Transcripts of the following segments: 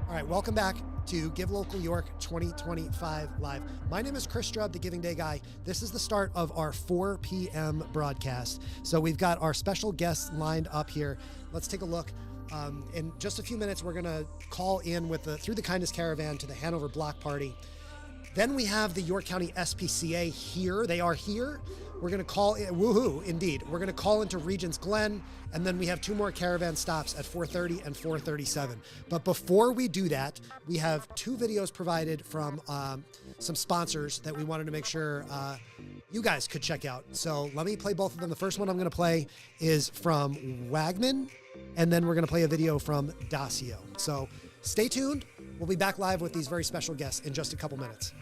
All right, welcome back to Give Local York 2025 Live. My name is Chris Strub, the Giving Day Guy. This is the start of our 4 p.m. broadcast. So we've got our special guests lined up here. Let's take a look. In just a few minutes, we're going to call in with Through the Kindness Caravan to the Hanover Block Party. Then we have the York County SPCA here. They are here. We're going to call in, woohoo, indeed. We're going to call into Regents Glen, and then we have 2 more caravan stops at 4:30 and 4:37. But before we do that, we have 2 videos provided from some sponsors that we wanted to make sure you guys could check out. So let me play both of them. The first one I'm going to play is from Wagman, and then we're going to play a video from Dacio. So stay tuned. We'll be back live with these very special guests in just a couple minutes.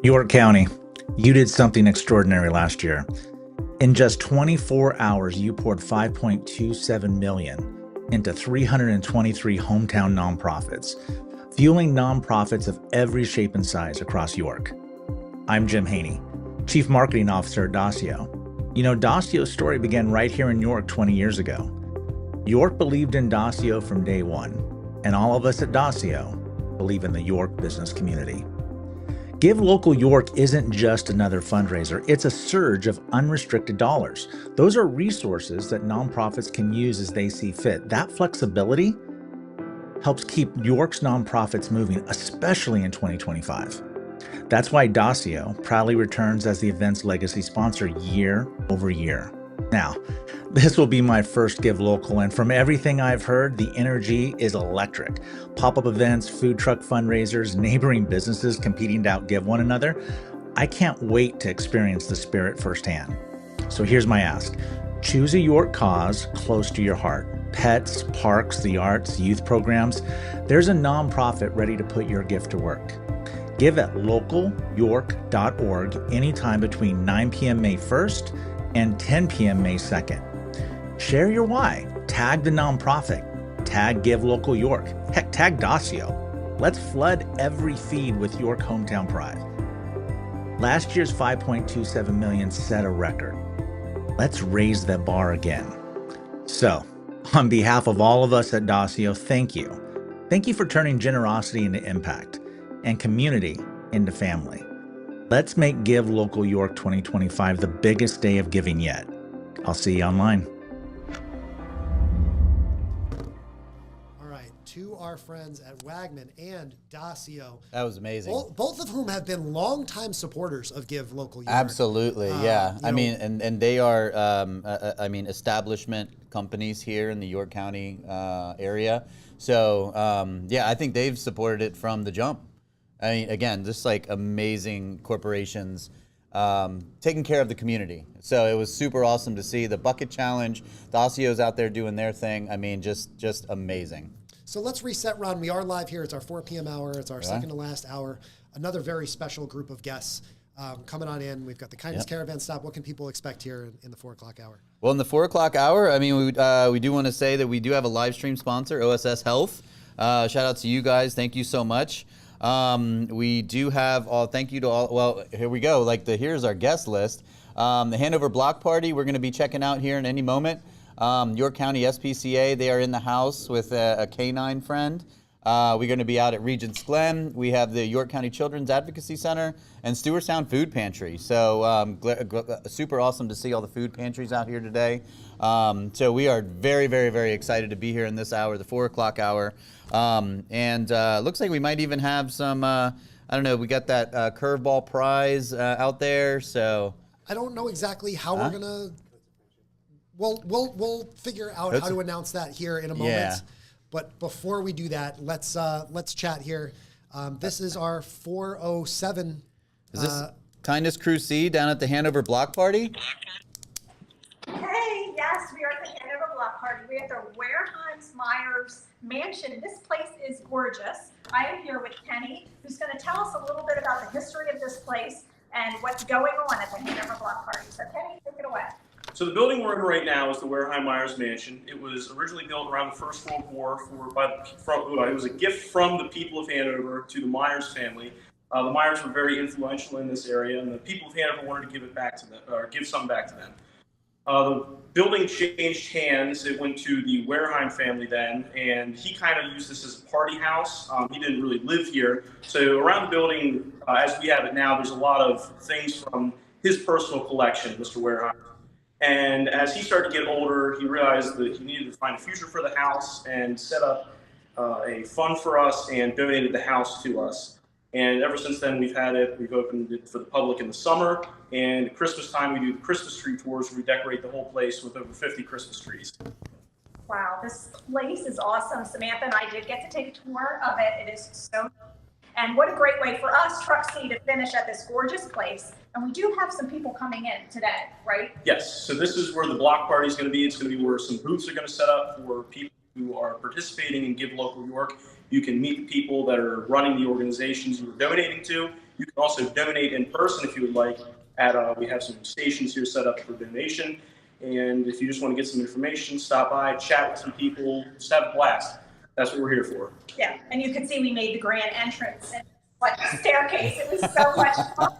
York County, you did something extraordinary last year. In just 24 hours, you poured $5.27 million into 323 hometown nonprofits, fueling nonprofits of every shape and size across York. I'm Jim Haney, Chief Marketing Officer at Dacio. You know, Dacio's story began right here in York 20 years ago. York believed in Dacio from day one, and all of us at Dacio believe in the York business community. Give Local York isn't just another fundraiser, it's a surge of unrestricted dollars. Those are resources that nonprofits can use as they see fit. That flexibility helps keep York's nonprofits moving, especially in 2025. That's why Dacio proudly returns as the event's legacy sponsor year over year. Now, this will be my first Give Local, and from everything I've heard, the energy is electric. Pop-up events, food truck fundraisers, neighboring businesses competing to outgive one another. I can't wait to experience the spirit firsthand. So here's my ask. Choose a York cause close to your heart. Pets, parks, the arts, youth programs. There's a nonprofit ready to put your gift to work. Give at localyork.org anytime between 9 p.m. May 1st and 10 p.m. May 2nd. Share your why. Tag the nonprofit. Tag Give Local York. Heck, tag Dacio. Let's flood every feed with York hometown pride. Last year's $5.27 million set a record. Let's raise that bar again. So, on behalf of all of us at Dacio, thank you. Thank you for turning generosity into impact and community into family. Let's make Give Local York 2025 the biggest day of giving yet. I'll see you online. All right, to our friends at Wagman and Dacio. That was amazing. Both of whom have been longtime supporters of Give Local York. Absolutely, yeah. You know, And they are, establishment companies here in the York County area. So, yeah, I think they've supported it from the jump. I mean, again, just like amazing corporations taking care of the community. So it was super awesome to see the bucket challenge. The Dacio's out there doing their thing. I mean, just amazing. So let's reset, Ron. We are live here. It's our 4 p.m. hour. It's our second to last hour. Another very special group of guests coming on in. We've got the Kindness Caravan stop. What can people expect here in the 4 o'clock hour? Well, in the 4 o'clock hour, I mean, we do want to say that we do have a live stream sponsor, OSS Health. Shout out to you guys. Thank you so much. We do have thank you to all. Well, here we go. Here's our guest list. The Hanover Block Party, we're going to be checking out here in any moment. York County SPCA, they are in the house with a canine friend. We're going to be out at Regents Glen. We have the York County Children's Advocacy Center and Stewartstown Food Pantry. So super awesome to see all the food pantries out here today. So we are very, very, very excited to be here in this hour, the 4 o'clock hour. And looks like we might even have some, I don't know, we got that curveball prize out there. So I don't know exactly how we're gonna. We'll figure out how to announce that here in a moment. Yeah. But before we do that, let's chat here. This is our 407. Is this Kindness Crusade down at the Hanover Block Party? Hey, yes, we are at the Hanover Block Party. We're at the Wareheims Myers Mansion. This place is gorgeous. I am here with Kenny, who's going to tell us a little bit about the history of this place and what's going on at the Hanover Block Party. So Kenny, take it away. So the building we're in right now is the Wareheim Myers Mansion. It was originally built around the First World War it was a gift from the people of Hanover to the Myers family. The Myers were very influential in this area, and the people of Hanover wanted to give it back to them, or give some back to them. The building changed hands. It went to the Wareheim family then, and he kind of used this as a party house. He didn't really live here. So around the building, as we have it now, there's a lot of things from his personal collection, Mr. Wareheim. And as he started to get older, he realized that he needed to find a future for the house and set up a fund for us and donated the house to us. And ever since then, we've had it. We've opened it for the public in the summer. And at Christmas time, we do the Christmas tree tours where we decorate the whole place with over 50 Christmas trees. Wow, this place is awesome. Samantha and I did get to take a tour of it. It is so, and what a great way for us, Truck C, to finish at this gorgeous place. And we do have some people coming in today, right? Yes, so this is where the block party is going to be. It's going to be where some booths are going to set up for people who are participating in Give Local York. You can meet the people that are running the organizations you're donating to. You can also donate in person if you would like. We have some stations here set up for donation. And if you just want to get some information, stop by, chat with some people, just have a blast. That's what we're here for. Yeah, and you can see we made the grand entrance and like a staircase. It was so much fun.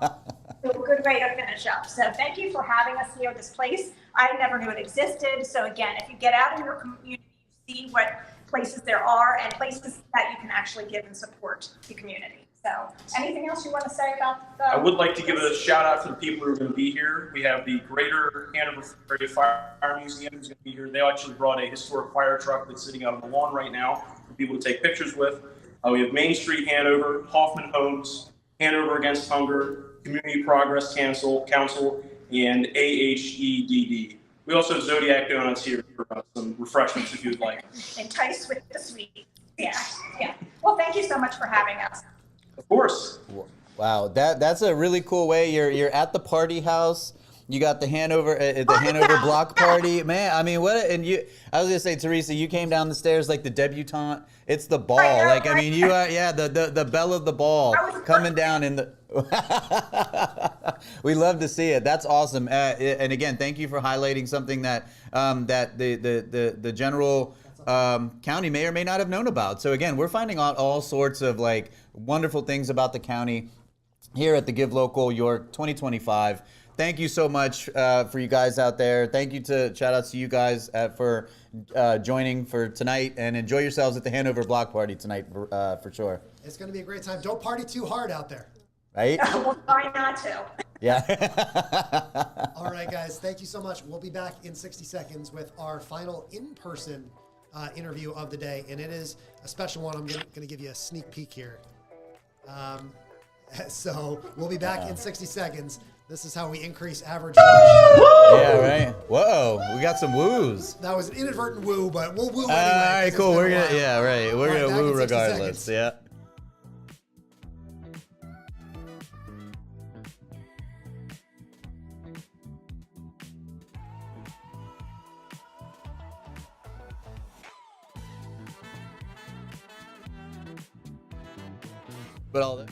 A good way to finish up. So thank you for having us here at this place. I never knew it existed. So again, if you get out in your community, you see what places there are and places that you can actually give and support the community. So anything else you want to say about I would like to give a shout out to the people who are going to be here. We have the Greater Hanover Fire Museum who's going to be here. They actually brought a historic fire truck that's sitting out on the lawn right now for people to take pictures with. We have Main Street Hanover, Hoffman Homes, Hanover Against Hunger, Community Progress Council, and AHEDD. We also have Zodiac Donuts here for some refreshments if you would like. Entice with the sweet. Yeah. Well, thank you so much for having us. Of course. Wow, that's a really cool way. You're at the party house. You got the Hanover Hanover Block Party, man. I mean, what? And I was gonna say, Teresa, you came down the stairs like the debutante. It's the ball. I mean, you are, the belle of the ball coming down in the. We love to see it. That's awesome. And again, thank you for highlighting something that that the general county may or may not have known about. So again, we're finding out all sorts of like wonderful things about the county here at the Give Local York 2025. Thank you so much for you guys out there. Thank you shout outs to you guys for joining for tonight, and enjoy yourselves at the Hanover Block Party tonight for sure. It's going to be a great time. Don't party too hard out there. right? We'll try not to. Yeah. All right, guys, thank you so much. We'll be back in 60 seconds with our final in-person interview of the day, and it is a special one. I'm going to give you a sneak peek here. So we'll be back in 60 seconds. This is how we increase average watch time. Yeah, right. Whoa, we got some woos. That was an inadvertent woo, but we'll woo anyway. All right, 'cause it's cool. been We're a gonna, while. yeah, right. We're All right, gonna back woo in 60 regardless. seconds. Yeah. But all that.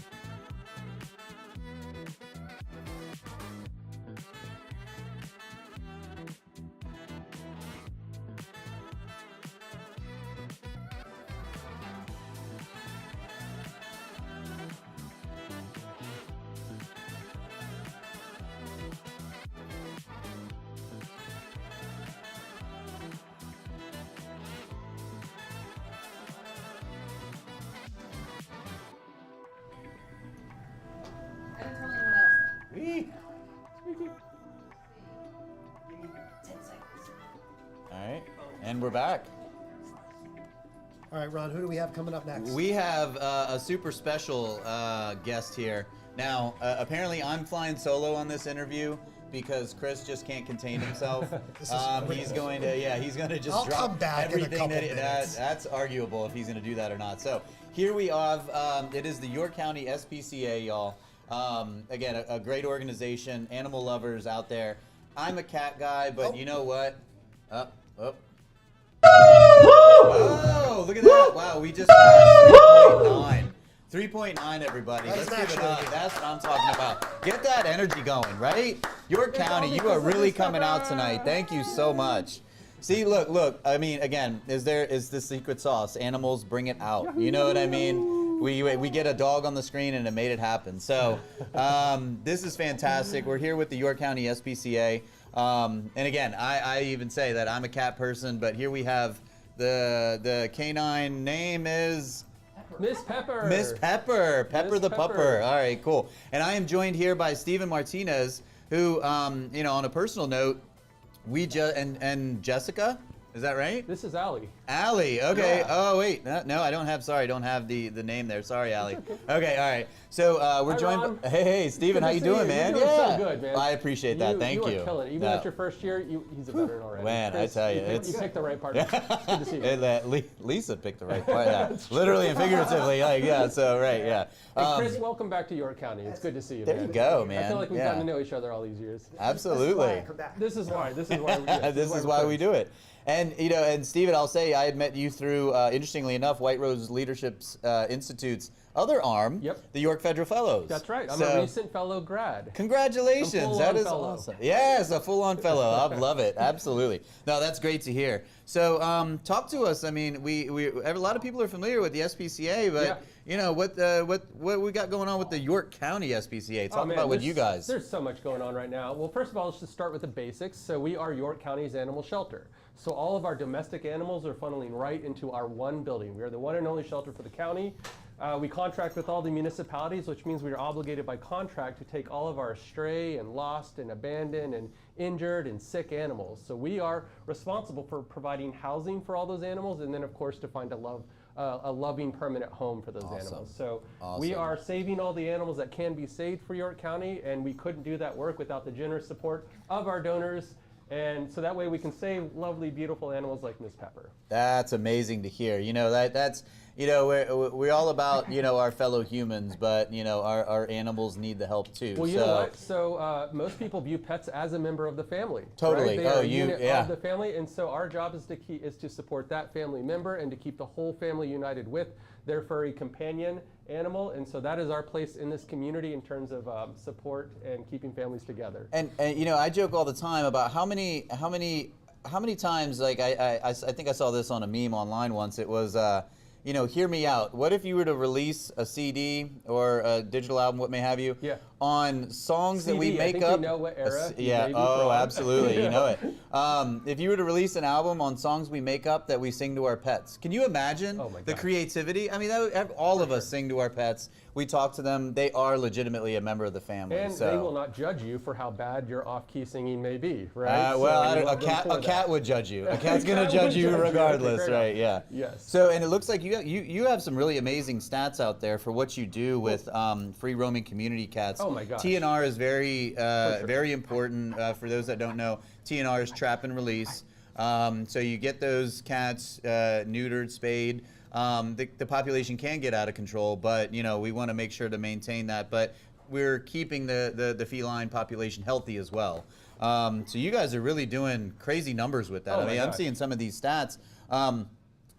All right, and we're back. All right, Ron, who do we have coming up next? We have a super special guest here. Now, apparently I'm flying solo on this interview because Chris just can't contain himself. He's going to just I'll drop come back in a everything couple minutes. that's arguable if he's going to do that or not. So here we have, it is the York County SPCA, y'all. Again, a great organization, animal lovers out there. I'm a cat guy, but you know what? Oh, look at that. Wow, we just passed 3.9. 3.9, everybody. That's Let's give it actually up. good. That's what I'm talking about. Get that energy going, right? York County, you are really coming out tonight. Thank you so much. See, look. I mean, again, is the secret sauce? Animals bring it out. You know what I mean? We get a dog on the screen and it made it happen. So this is fantastic. We're here with the York County SPCA. And again, I even say that I'm a cat person, but here we have the canine name is Miss Pepper. Miss Pepper. Pepper Miss the Pepper. Pupper. All right, cool. And I am joined here by Steven Martinez, who, on a personal note, and Jessica, is that right? This is Allie. Allie, okay. Yeah. Oh, wait. No, I don't have the name there. Sorry, Allie. Okay, all right. So we're Hi, joined Ron. by, hey, Steven, Good how to you see doing, you. man? You're doing so good, man. I appreciate that. Thank you. You are killing it. Even No. at your first year, he's a veteran already. Man, I Chris, tell you, you picked the right partner. It's good to see you. Lisa picked the right part. Yeah. Literally and figuratively, so right, yeah. Hey, Chris, welcome back to York County. It's good to see you, There man. you go, man. I feel like we've Yeah. gotten to know each other all these years. Absolutely. Come back. This is why. This is why. This is why we do it. And and Steven, I'll say I had met you through, interestingly enough, White Rose Leadership Institute's other arm, Yep. the York Federal Fellows. That's right. I'm So, a recent fellow grad. Congratulations! A full-on That is fellow. awesome. Yes, a full-on fellow. I love it. Absolutely. No, that's great to hear. So, talk to us. I mean, we a lot of people are familiar with the SPCA, but Yeah. what we got going on with the York County SPCA? Talk Oh, man, about with there's- you guys. There's so much going on right now. Well, first of all, let's just start with the basics. So we are York County's animal shelter. So all of our domestic animals are funneling right into our one building. We are the one and only shelter for the county. We contract with all the municipalities, which means we are obligated by contract to take all of our stray and lost and abandoned and injured and sick animals. So we are responsible for providing housing for all those animals, and then of course to find a loving permanent home for those animals. So we are saving all the animals that can be saved for York County, and we couldn't do that work without the generous support of our donors. And so that way we can save lovely, beautiful animals like Miss Pepper. That's amazing to hear. That's we're all about our fellow humans, but our animals need the help too. Well, you know what? So most people view pets as a member of the family. Totally. Right? They are a you- unit yeah. of the family, and so our job is to support that family member and to keep the whole family united with their furry companion animal. And so that is our place in this community in terms of support and keeping families together. And I joke all the time about how many times, like I think I saw this on a meme online once. It was hear me out. What if you were to release a CD or a digital album, what may have you, Yeah. on songs that we CD, I make think up? you know what era you Yeah. may be Oh, from. absolutely. You know it. If you were to release an album on songs we make up that we sing to our pets, can you imagine Oh my the gosh. creativity? I mean, all of us sing to our pets. we talk to them, they are legitimately a member of the family. And so. they will not judge you for how bad your off-key singing may be, right? Well, So a we love them for cat that. would judge you. A cat's going cat to judge would you judge you, regardless, fair right? enough. Yeah. Yes. So, and it looks like you have some really amazing stats out there for what you do with free roaming community cats. Oh my gosh. TNR is very important for those that don't know. TNR is trap and release. So you get those cats neutered, spayed. The population can get out of control, but we want to make sure to maintain that. But we're keeping the feline population healthy as well. So you guys are really doing crazy numbers with that. Oh I my mean, I'm gosh. seeing some of these stats.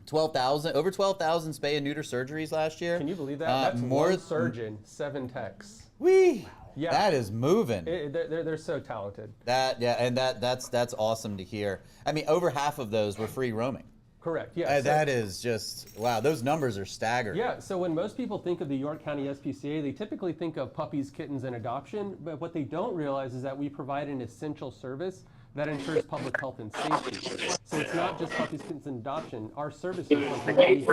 12,000, over 12,000 spay and neuter surgeries last year. Can you believe that? That's more one surgeon, 7 techs. Wee. Yeah. That is moving. They're so talented. That's awesome to hear. I mean, over half of those were free roaming. Correct. Yeah. That is just wow. Those numbers are staggering. Yeah, so when most people think of the York County SPCA, they typically think of puppies, kittens, and adoption, but what they don't realize is that we provide an essential service that ensures public health and safety. So it's not just puppies, kittens, and adoption. Our services are provided in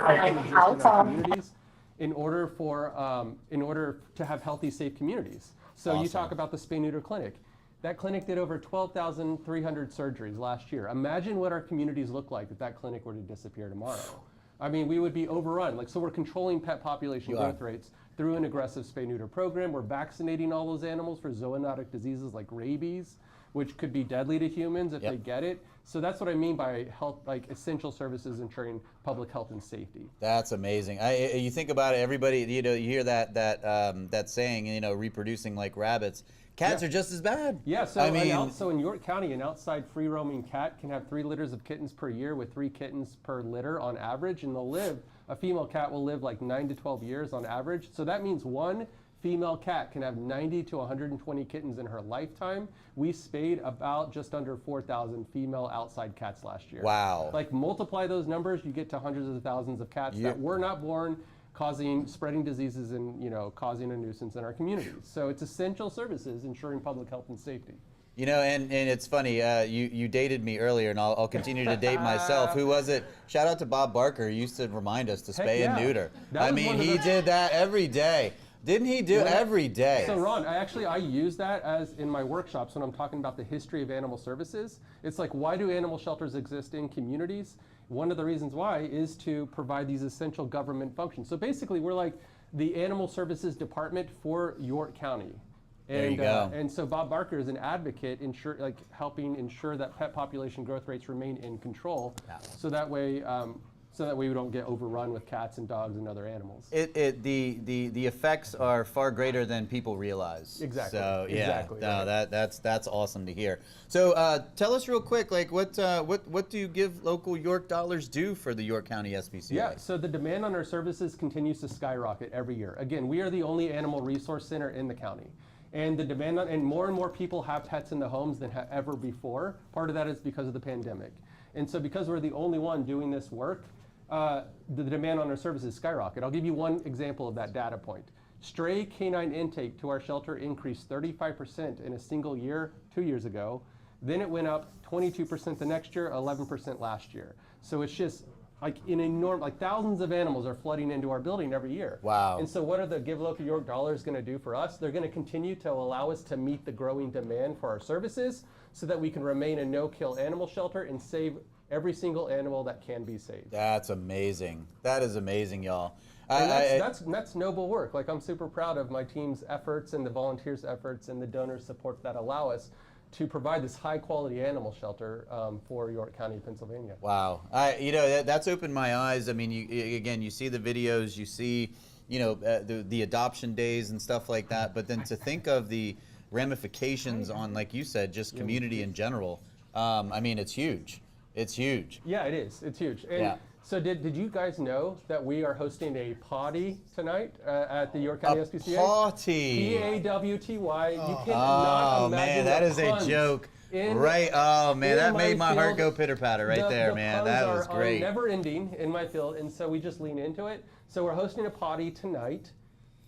our communities in order to have healthy, safe communities. So you Awesome. talk about the spay neuter clinic. That clinic did over 12,300 surgeries last year. Imagine what our communities look like if that clinic were to disappear tomorrow. I mean, we would be overrun. So we're controlling pet population growth rates through an aggressive spay neuter program. We're vaccinating all those animals for zoonotic diseases like rabies, which could be deadly to humans if they get it. So that's what I mean by health, like essential services ensuring public health and safety. That's amazing. You think about it, everybody, you hear that saying, reproducing like rabbits. Cats are just as bad. Yeah, so, I mean, so in York County, an outside free roaming cat can have 3 litters of kittens per year with 3 kittens per litter on average, and a female cat will live like 9 to 12 years on average. So that means one female cat can have 90 to 120 kittens in her lifetime. We spayed about just under 4,000 female outside cats last year. Wow. Like multiply those numbers, you get to hundreds of thousands of cats that were not born, spreading diseases and causing a nuisance in our communities. So it's essential services ensuring public health and safety. and it's funny, you dated me earlier, and I'll continue to date myself. Who was it? Shout out to Bob Barker, who used to remind us to spay and neuter. That I was mean, one of he the- did that every day. Didn't he do every day? So Ron, I use that as in my workshops when I'm talking about the history of animal services. It's like, why do animal shelters exist in communities? One of the reasons why is to provide these essential government functions. So basically, we're like the animal services department for York County. There you go. And so Bob Barker is an advocate, helping ensure that pet population growth rates remain in control, so that way we don't get overrun with cats and dogs and other animals. The effects are far greater than people realize. Exactly. So yeah, Exactly, no, right. that's awesome to hear. So tell us real quick, like what do you give local York dollars do for the York County SPCA? Yeah, so the demand on our services continues to skyrocket every year. Again, we are the only animal resource center in the county. And the demand and more people have pets in the homes than ever before. Part of that is because of the pandemic. And so because we're the only one doing this work, the demand on our services skyrocket. I'll give you one example of that data point. Stray canine intake to our shelter increased 35% in a single year 2 years ago. Then it went up 22% the next year, 11% last year. So it's just like thousands of animals are flooding into our building every year. Wow. And so what are the Give Local York dollars going to do for us? They're going to continue to allow us to meet the growing demand for our services so that we can remain a no-kill animal shelter and save every single animal that can be saved. That's amazing. That is amazing, y'all. And that's noble work. Like, I'm super proud of my team's efforts and the volunteers' efforts and the donor support that allow us to provide this high-quality animal shelter for York County, Pennsylvania. Wow, that's opened my eyes. I mean, you see the videos, you see, the adoption days and stuff like that. But then to think of the ramifications on, like you said, just community in general. I mean, it's huge. It's huge. Yeah, it is. It's huge. And Yeah. so did you guys know that we are hosting a potty tonight at the York County SPCA? Potty. P-A-W-T-Y. You cannot Oh imagine man, that the is a puns joke. in- Right. Oh man, in that made my heart field. go pitter patter right there, The man. puns That was are great. never ending in my field, and so we just lean into it. So we're hosting a potty tonight,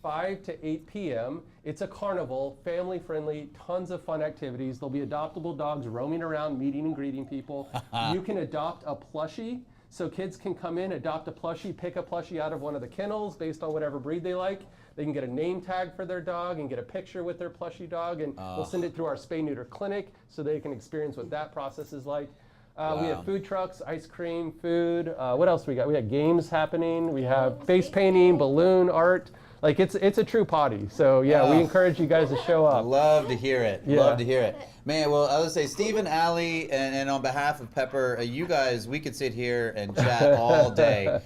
5 to 8 p.m. It's a carnival, family friendly, tons of fun activities. There'll be adoptable dogs roaming around, meeting and greeting people. You can adopt a plushie. So kids can come in, adopt a plushie, pick a plushie out of one of the kennels based on whatever breed they like. They can get a name tag for their dog and get a picture with their plushy dog, and we'll send it through our spay neuter clinic so they can experience what that process is like. We have food trucks, ice cream, food. What else we got? We got games happening. We have face painting, balloon art. Like it's a true potty. So yeah, we encourage you guys to show up. Love to hear it. Yeah. Love to hear it. Man, well, I would say Stephen, Allie, and on behalf of Pepper, you guys, we could sit here and chat all day.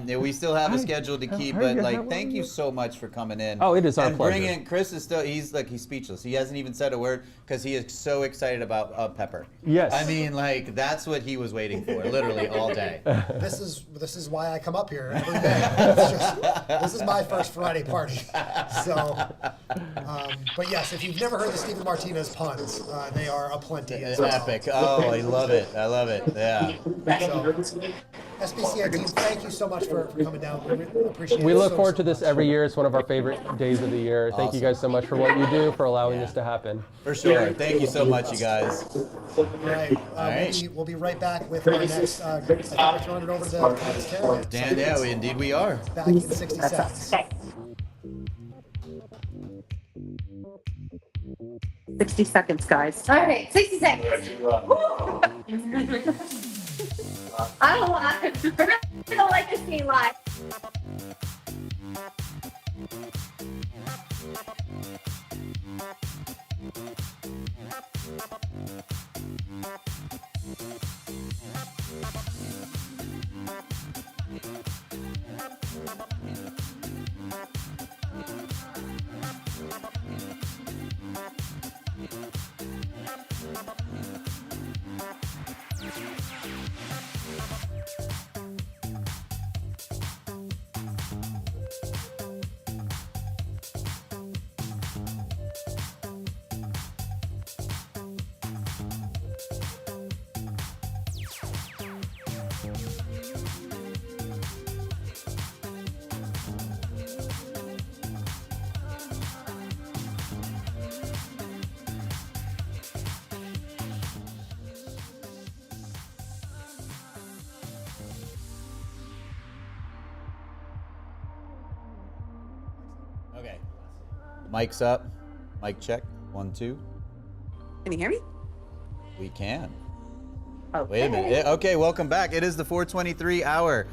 We still have a schedule to keep, but like, thank you so much for coming in. Oh, it is our and pleasure. bringing Chris is still, he's speechless. He hasn't even said a word because he is so excited about Pepper. Yes. I mean, like, that's what he was waiting for, literally all day. This is why I come up here every day. This is my first Friday party. So, but yes, if you've never heard the Stephen Martinez puns, they are aplenty. It's epic. Oh, I love it. I love it. Yeah. So, SBCA team, thank you so much for coming down. We really appreciate it. We look so, forward so to this much. every year. It's one of our favorite days of the year. Thank you guys so much for what you do, for allowing this to happen. For sure. Thank you so much, you guys. All right. right. We'll be right back with our next. I think we're throwing it over to Travis Caravan. Dan, yeah, indeed we are. Back in 60 seconds. 60 seconds, guys. All right, 60 seconds. I don't like to see live. Okay. Mic's up. Mic check. 1, 2. Can you hear me? We can. Okay. Wait a minute. Okay, welcome back. It is the 423 hour.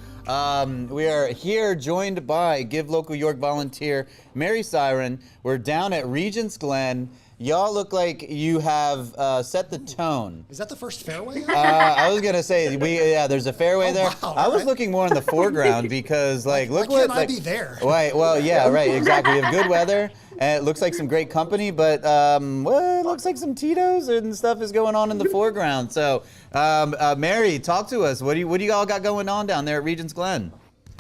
We are here joined by Give Local York volunteer Mary Siren. We're down at Regents Glen. Y'all look like you have set the tone. Is that the first fairway? I was gonna say there's a fairway Oh, there. wow, I was alright. looking more in the foreground because Why look can't what I be there? Right. Well, yeah, right. Exactly. We have good weather and it looks like some great company, but well, it looks like some Tito's and stuff is going on in the foreground. So, Mary, talk to us. What do you all got going on down there at Regents Glen?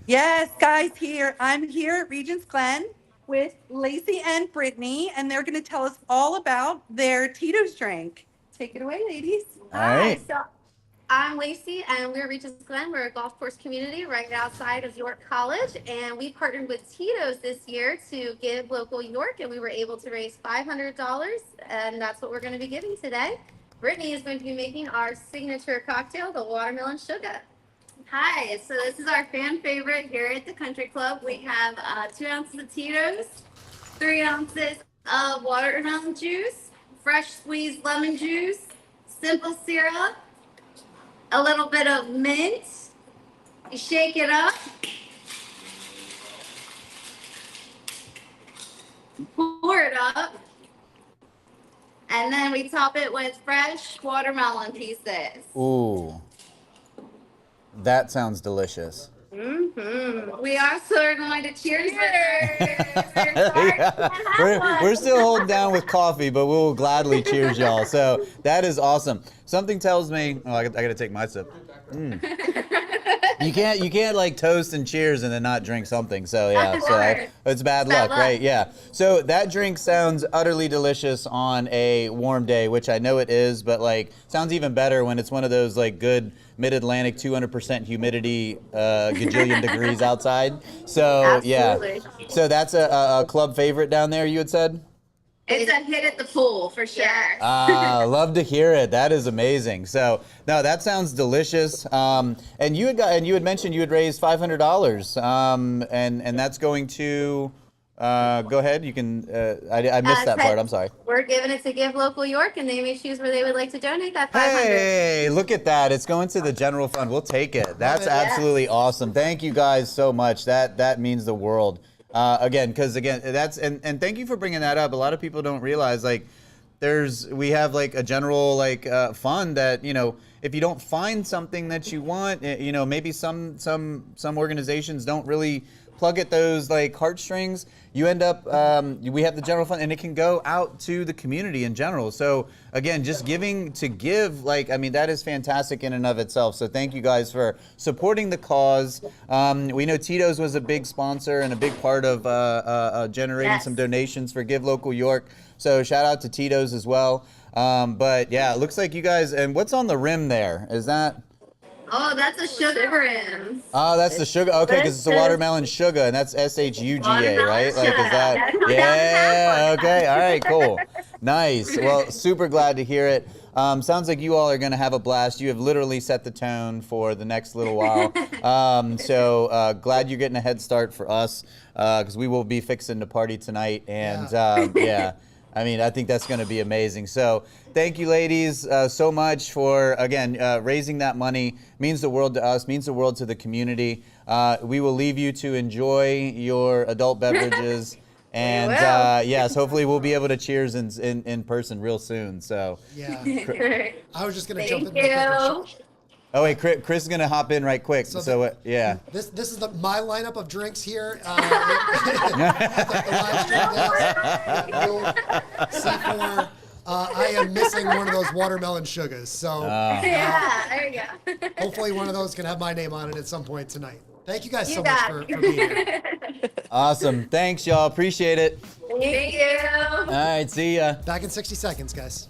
Yes, guys, I'm here at Regents Glen with Lacey and Brittany, and they're going to tell us all about their Tito's drink. Take it away, ladies. All right. So I'm Lacey, and we're Regents Glen. We're a golf course community right outside of York College, and we partnered with Tito's this year to give local York, and we were able to raise $500, and that's what we're going to be giving today. Brittany is going to be making our signature cocktail, the watermelon sugar. Hi, so this is our fan favorite here at the Country Club. We have 2 ounces of Tito's, 3 ounces of watermelon juice, fresh squeezed lemon juice, simple syrup, a little bit of mint. You shake it up. Pour it up. And then we top it with fresh watermelon pieces. Ooh, that sounds delicious. We also are going to cheers. We're still holding down with coffee, but we'll gladly cheers y'all. So that is awesome. Something tells me, I got to take my sip. You can't like toast and cheers and then not drink something. So yeah, it's bad luck, right? Yeah. So that drink sounds utterly delicious on a warm day, which I know it is, but like sounds even better when it's one of those like good mid-Atlantic 200% humidity, gajillion degrees outside. So Absolutely. yeah. So that's a club favorite down there, you had said? It's a hit at the pool for sure. Love to hear it. That is amazing. So no, that sounds delicious. And you had mentioned you had raised $500. And that's going to Go ahead. You can. I missed that part. I'm sorry. We're giving it to Give Local York, and they may choose where they would like to donate that 500. Hey, look at that. It's going to the general fund. We'll take it. That's it. absolutely awesome. Thank you guys so much. That means the world. Again, that's and thank you for bringing that up. A lot of people don't realize like we have like a general like fund that, you know, if you don't find something that you want, you know, maybe some organizations don't really plug at those like heartstrings. You end up, we have the general fund, and it can go out to the community in general. So again, just giving to give, like, I mean, that is fantastic in and of itself. So thank you guys for supporting the cause. We know Tito's was a big sponsor and a big part of generating some donations for Give Local York. So shout out to Tito's as well. But yeah, it looks like you guys, and what's on the rim there? Is that? Oh, that's a sugar rim. Oh, that's the sugar. Okay, because it's a watermelon sugar, and that's SHUGA, right? Like, is that? Yeah. Okay. All right. Cool. Nice. Well, super glad to hear it. Sounds like you all are going to have a blast. You have literally set the tone for the next little while. So glad you're getting a head start for us, because we will be fixing the party tonight, and yeah. I mean, I think that's going to be amazing. So thank you, ladies, so much for, again, raising that money. Means the world to us, means the world to the community. We will leave you to enjoy your adult beverages. And yes, hopefully we'll be able to cheers in person real soon. So Yeah. I was just going to jump in. Thank you. Oh, wait, Chris is going to hop in right quick. So, yeah. This is my lineup of drinks here. The live stream is C4. I am missing one of those watermelon sugars. So Yeah, there you go. hopefully one of those can have my name on it at some point tonight. Thank you guys You so much got for it. being here. Awesome. Thanks, y'all. Appreciate it. Thank you. All right. See ya. Back in 60 seconds, guys.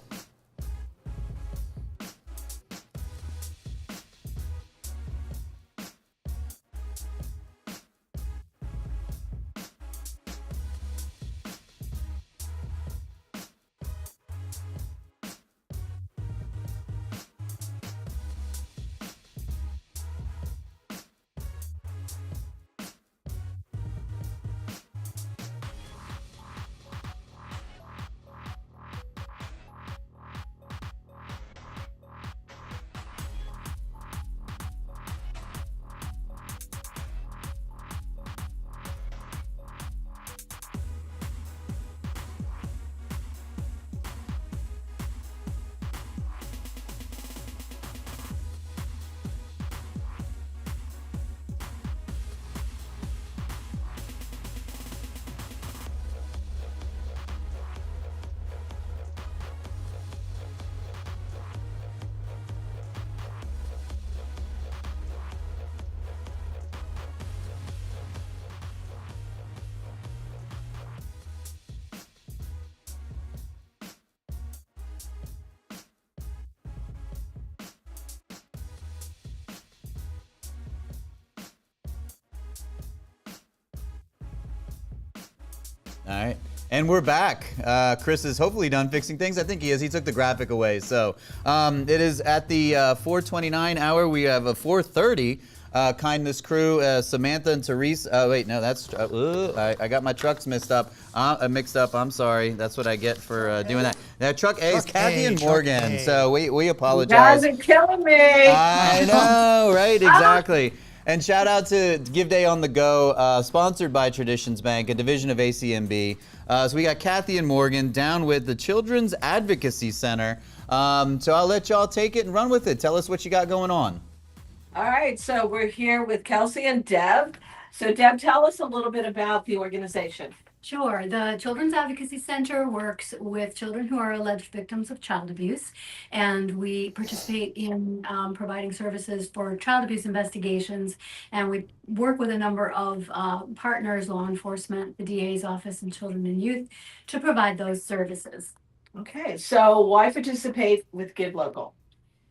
All right. And we're back. Chris is hopefully done fixing things. I think he is. He took the graphic away. So it is at the 4:29 hour. We have a 4:30 Kindness Crew. Samantha and Therese. Wait, no, that's. I got my trucks mixed up. I'm sorry. That's what I get for doing that. Now, truck A is Kathy and Morgan. So we apologize. You guys are killing me. I know, right? Exactly. And shout out to Give Day on the Go, sponsored by Traditions Bank, a division of ACMB. So we got Kathy and Morgan down with the Children's Advocacy Center. So I'll let y'all take it and run with it. Tell us what you got going on. All right, so we're here with Kelsey and Deb. So Deb, tell us a little bit about the organization. Sure. The Children's Advocacy Center works with children who are alleged victims of child abuse, and we participate in providing services for child abuse investigations, and we work with a number of partners, law enforcement, the DA's office, and children and youth to provide those services. Okay, so why participate with Give Local?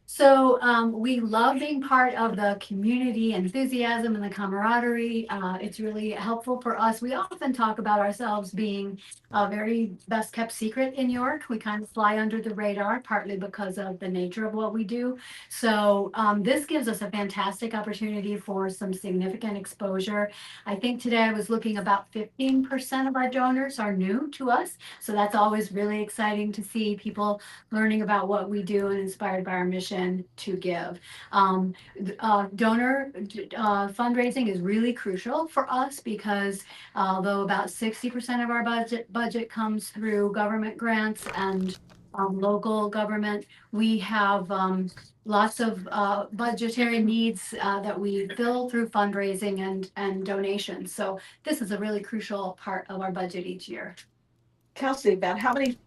So we love being part of the community enthusiasm and the camaraderie. It's really helpful for us. We often talk about ourselves being a very best kept secret in York. We kind of fly under the radar, partly because of the nature of what we do. So this gives us a fantastic opportunity for some significant exposure. I think today I was looking about 15% of our donors are new to us. So that's always really exciting to see people learning about what we do and inspired by our mission to give. Donor fundraising is really crucial for us because although about 60% of our budget comes through government grants and local government, we have lots of budgetary needs that we fill through fundraising and donations. So this is a really crucial part of our budget each year. Kelsey, about how many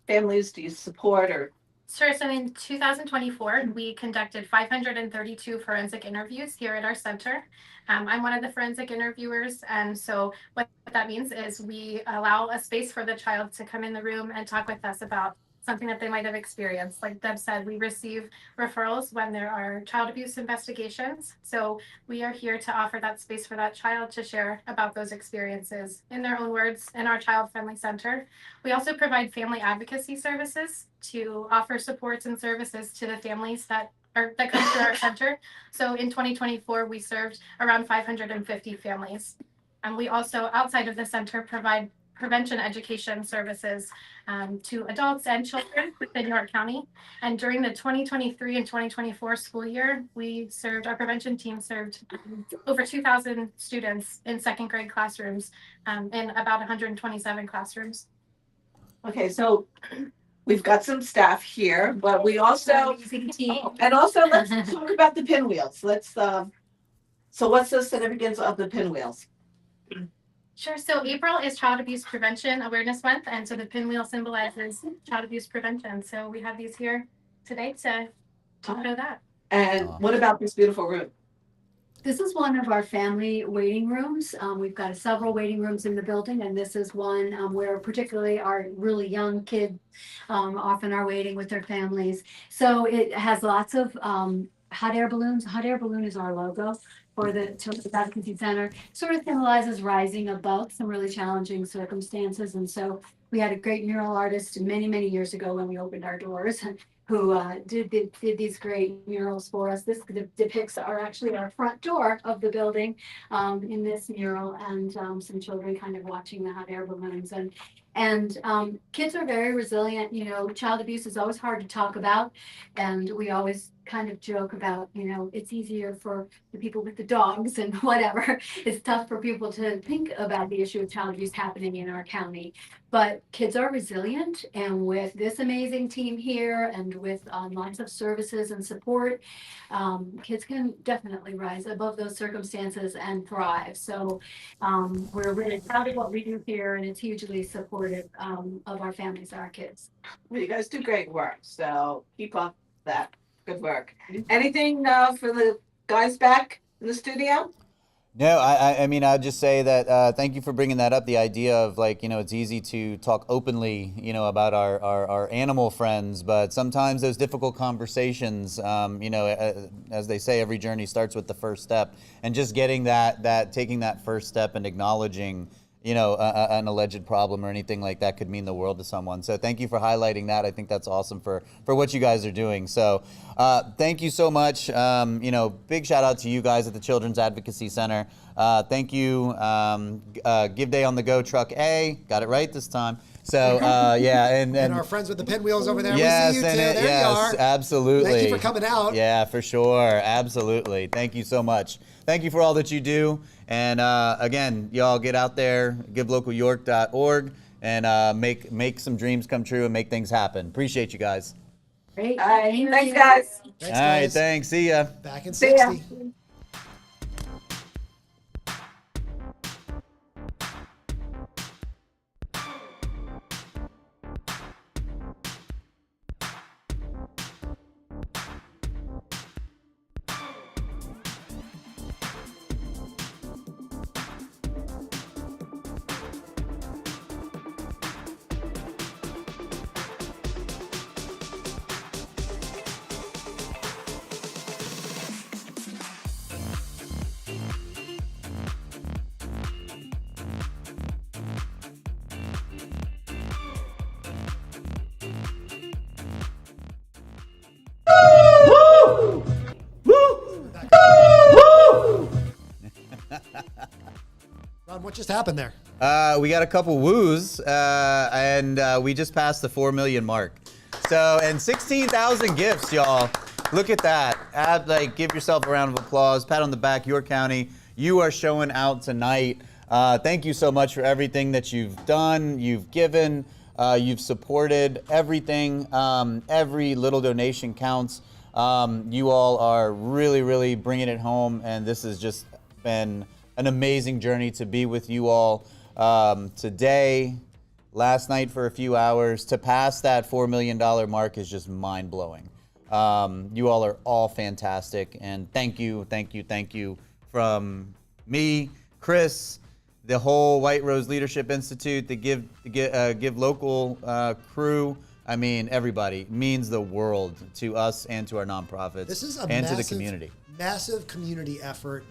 families do you support or? Sure. So in 2024, we conducted 532 forensic interviews here at our center. I'm one of the forensic interviewers. And so what that means is we allow a space for the child to come in the room and talk with us about something that they might have experienced. Like Deb said, we receive referrals when there are child abuse investigations. So we are here to offer that space for that child to share about those experiences in their own words in our child-friendly center. We also provide family advocacy services to offer supports and services to the families that come through our center. So in 2024, we served around 550 families. And we also, outside of the center, provide prevention education services to adults and children within York County. And during the 2023 and 2024 school year, our prevention team served over 2,000 students in second grade classrooms in about 127 classrooms. Okay, so we've got some staff here, but we also, and also let's talk about the pinwheels. So what's the significance of the pinwheels? Sure. So April is Child Abuse Prevention Awareness Month, and so the pinwheel symbolizes child abuse prevention. So we have these here today to show that. And what about this beautiful room? This is one of our family waiting rooms. We've got several waiting rooms in the building, and this is one where particularly our really young kids often are waiting with their families. So it has lots of hot air balloons. Hot air balloon is our logo for the Children's Advocacy Center. Sort of symbolizes rising above some really challenging circumstances. And so we had a great mural artist many, many years ago when we opened our doors who did these great murals for us. This depicts actually our front door of the building in this mural, and some children kind of watching the hot air balloons. And kids are very resilient. You know, child abuse is always hard to talk about, and we always kind of joke about, you know, it's easier for the people with the dogs and whatever. It's tough for people to think about the issue of child abuse happening in our county. But kids are resilient, and with this amazing team here and with lots of services and support, kids can definitely rise above those circumstances and thrive. So we're really proud of what we do here, and it's hugely supportive of our families and our kids. Well, you guys do great work, so keep up that good work. Anything for the guys back in the studio? No, I mean, I'll just say that thank you for bringing that up. The idea of, like, you know, it's easy to talk openly, you know, about our animal friends, but sometimes those difficult conversations, you know, as they say, every journey starts with the first step, and just getting taking that first step and acknowledging, you know, an alleged problem or anything like that could mean the world to someone. So thank you for highlighting that. I think that's awesome for what you guys are doing. So thank you so much. You know, big shout out to you guys at the Children's Advocacy Center. Thank you. Give Day on the Go Truck A. Got it right this time. So yeah, and our friends with the pinwheels over there. Yes, we see you too. and There yes, you are. Absolutely. Thank you for coming out. Yeah, for sure. Absolutely. Thank you so much. Thank you for all that you do. And again, y'all get out there, givelocalyork.org, and make some dreams come true and make things happen. Appreciate you guys. Great. All right, thanks guys. Thanks, All right, guys. thanks. See ya. Back in See ya. 60. just happened there? We got a couple woos, and we just passed the 4 million mark. So, and 16,000 gifts, y'all. Look at that. Give yourself a round of applause. Pat on the back, York County. You are showing out tonight. Thank you so much for everything that you've done, you've given, you've supported everything. Every little donation counts. You all are really, really bringing it home, and this has just been an amazing journey to be with you all today, last night for a few hours. To pass that $4 million mark is just mind-blowing. You all are all fantastic, and thank you from me, Chris, the whole White Rose Leadership Institute, the Give Local crew. I mean, everybody. It means the world to us and to our nonprofits. This is a and to the community. Massive community effort.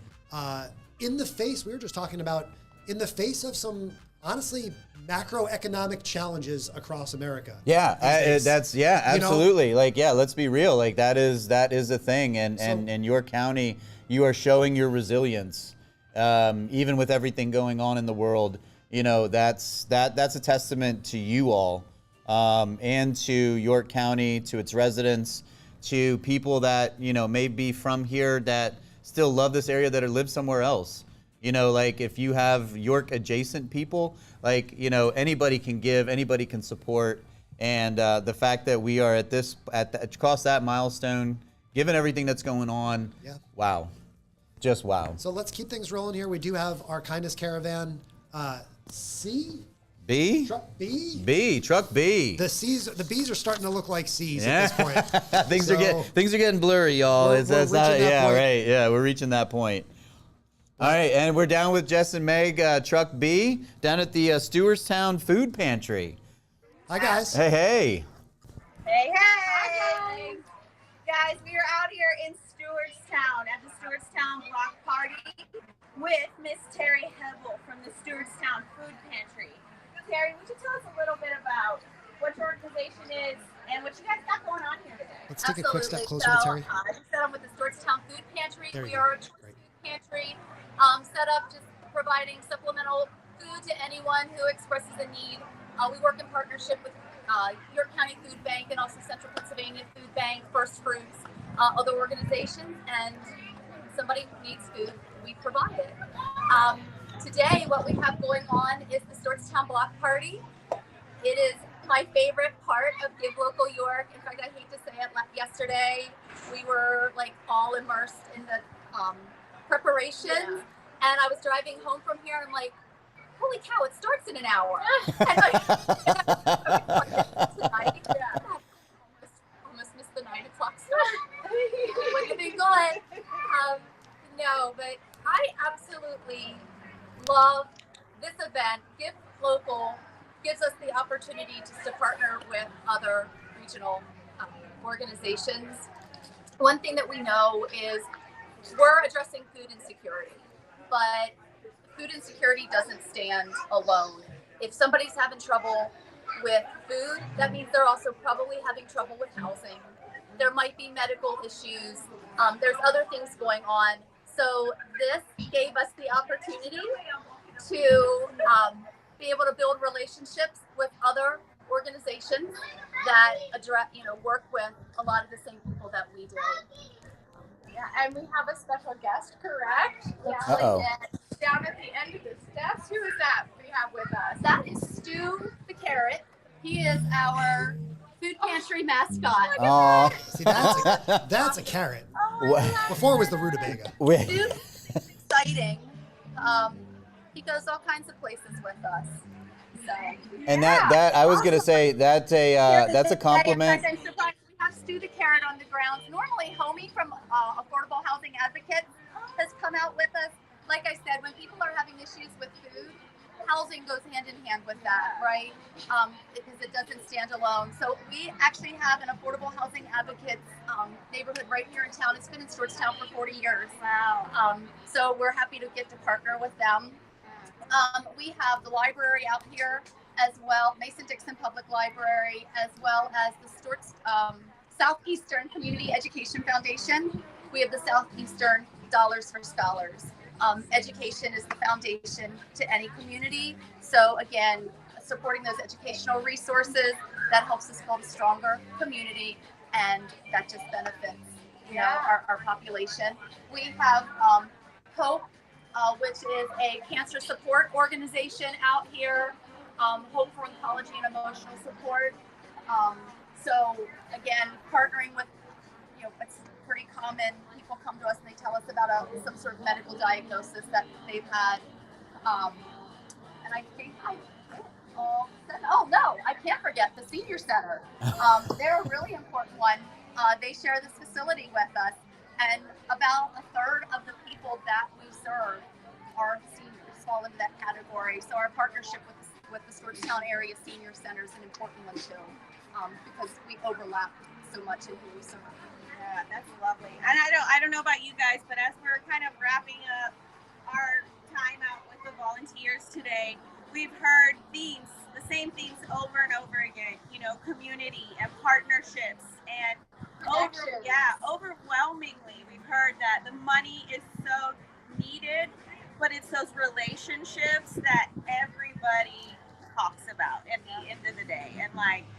In the face, we were just talking about, in the face of some, honestly, macroeconomic challenges across America. Yeah, absolutely. Let's be real. That is a thing. And in your county, you are showing your resilience, even with everything going on in the world. That's a testament to you all, and to York County, to its residents, to people that may be from here that still love this area that live somewhere else. If you have York adjacent people, anybody can give, anybody can support. And the fact that we are across that milestone, given everything that's going on, wow. Just wow. So let's keep things rolling here. We do have our Kindness Caravan, C? B? Truck B? B, Truck B. The B's are starting to look like C's at this point. things are getting blurry, y'all. We're reaching that point. All right, and we're down with Jess and Meg, Truck B, down at the Stewartstown Food Pantry. Hi, guys. Hey, hey. Hey, hey. Guys, we are out here in Stewartstown at the Stewartstown Block Party with Miss Terry Hebel from the Stewartstown Food Pantry. Terry, would you tell us a little bit about what your organization is and what you guys got going on here today? Let's take a quick step closer to Terry. As I said, I'm with the Stewartstown Food Pantry. We are a food pantry set up just providing supplemental food to anyone who expresses a need. We work in partnership with York County Food Bank and also Central Pennsylvania Food Bank, First Fruits, other organizations, and somebody needs food, we provide it. Today, what we have going on is the Stewartstown Block Party. It is my favorite part of Give Local York. In fact, I hate to say it, yesterday we were all immersed in the preparations, and I was driving home from here, and I'm like, holy cow, it starts in an hour. Almost missed the 9 o'clock start. Would have been good. No, but I absolutely love this event. Give Local gives us the opportunity to partner with other regional organizations. One thing that we know is we're addressing food insecurity, but food insecurity doesn't stand alone. If somebody's having trouble with food, that means they're also probably having trouble with housing. There might be medical issues. There's other things going on. So this gave us the opportunity to be able to build relationships with other organizations that work with a lot of the same people that we do. Yeah, and we have a special guest, correct? Uh-oh. Down at the end of the steps. Who is that we have with us? That is Stu the Carrot. He is our food pantry mascot. Oh. See, that's a carrot. Before it was the rutabaga. Stu's exciting. He goes all kinds of places with us. So, And that I was gonna say that's a compliment. I'm surprised we have Stu the Carrot on the grounds. Normally, Homie from Affordable Housing Advocates has come out with us. Like I said, when people are having issues with food, housing goes hand in hand with that, right? Because it doesn't stand alone. So we actually have an Affordable Housing Advocates neighborhood right here in town. It's been in Stewartstown for 40 years. Wow. So we're happy to get to partner with them. We have the library out here as well, Mason-Dixon Public Library, as well as the Southeastern Community Education Foundation. We have the Southeastern Dollars for Scholars. Education is the foundation to any community. So again, supporting those educational resources, that helps us build a stronger community, and that just benefits, our population. We have HOPE, which is a cancer support organization out here. Hope for Oncology and Emotional Support. So again, partnering with, it's pretty common. People come to us and they tell us about some sort of medical diagnosis that they've had. And I think I can't forget the Senior Center. They're a really important one. They share this facility with us, and about a third of the people that we serve are seniors, fall into that category. So our partnership with the Georgetown Area Senior Center is an important one too, because we overlap so much in who we serve. Yeah, that's lovely. And I don't know about you guys, but as we're kind of wrapping up our time out with the volunteers today, we've heard themes, the same themes over and over again, community and partnerships, and overwhelmingly we've heard that the money is so needed, but it's those relationships that everybody talks about at the end of the day. And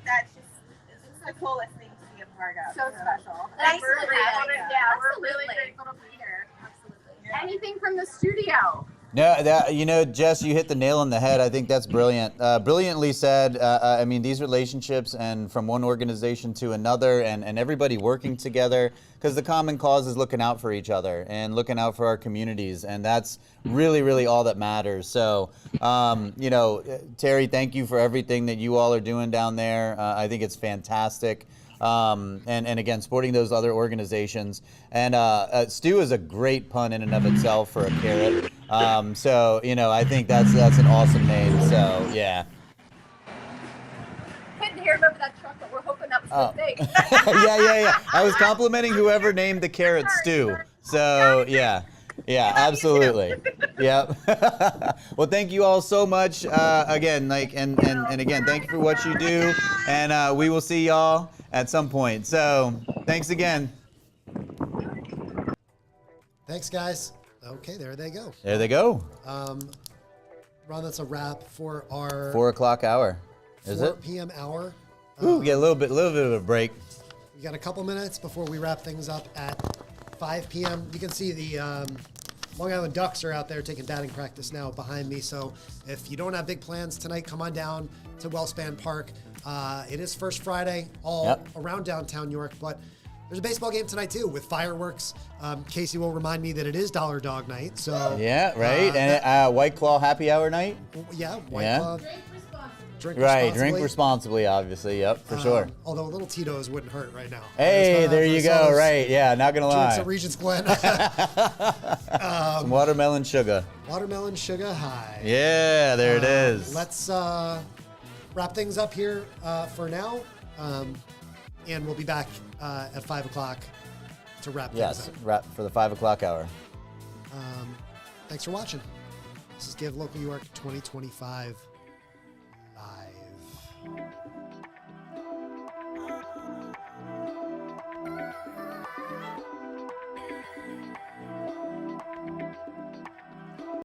that's just the coolest thing to be a part of. So special. Thanks for We're really grateful to be here. Absolutely. Yeah. Anything from the studio? No, Jess, you hit the nail on the head. I think that's brilliant. Brilliantly said. I mean, these relationships, and from one organization to another, and everybody working together, because the common cause is looking out for each other and looking out for our communities, and that's really, really all that matters. So, Terry, thank you for everything that you all are doing down there. I think it's fantastic. And again, supporting those other organizations. And stew is a great pun in and of itself for a carrot. So, I think that's an awesome name. So, yeah. Couldn't hear remember that truck, but we're hoping that was the thing. Yeah. I was complimenting whoever named the carrot stew. So, yeah. Yeah, absolutely. Yep. Well, thank you all so much. Again, and again, thank you for what you do. And we will see y'all at some point. So thanks again. Thanks, guys. Okay, there they go. There they go. Ron, that's a wrap for our 4 o'clock hour. Is 4 it? p.m. hour. Ooh, we get a little bit of a break. We got a couple minutes before we wrap things up at 5 p.m. You can see the Long Island Ducks are out there taking batting practice now behind me. So if you don't have big plans tonight, come on down to Wellspan Park. It is First Friday all around downtown York, but there's a baseball game tonight too with fireworks. Casey will remind me that it is Dollar Dog Night. So yeah, right. And White Claw Happy Hour night. Yeah, White Claw. Drink responsibly, obvioly. Yep, for sure. Although a little Tito's wouldn't hurt right now. Hey, there you go. Right, yeah, not gonna lie. Drinks at Regents Glen. Some watermelon sugar. Watermelon sugar high. Yeah, there it is. Let's wrap things up here for now, and we'll be back at 5 o'clock to wrap things up. Yes, wrap for the 5 o'clock hour. Thanks for watching. This is Give Local York 2025.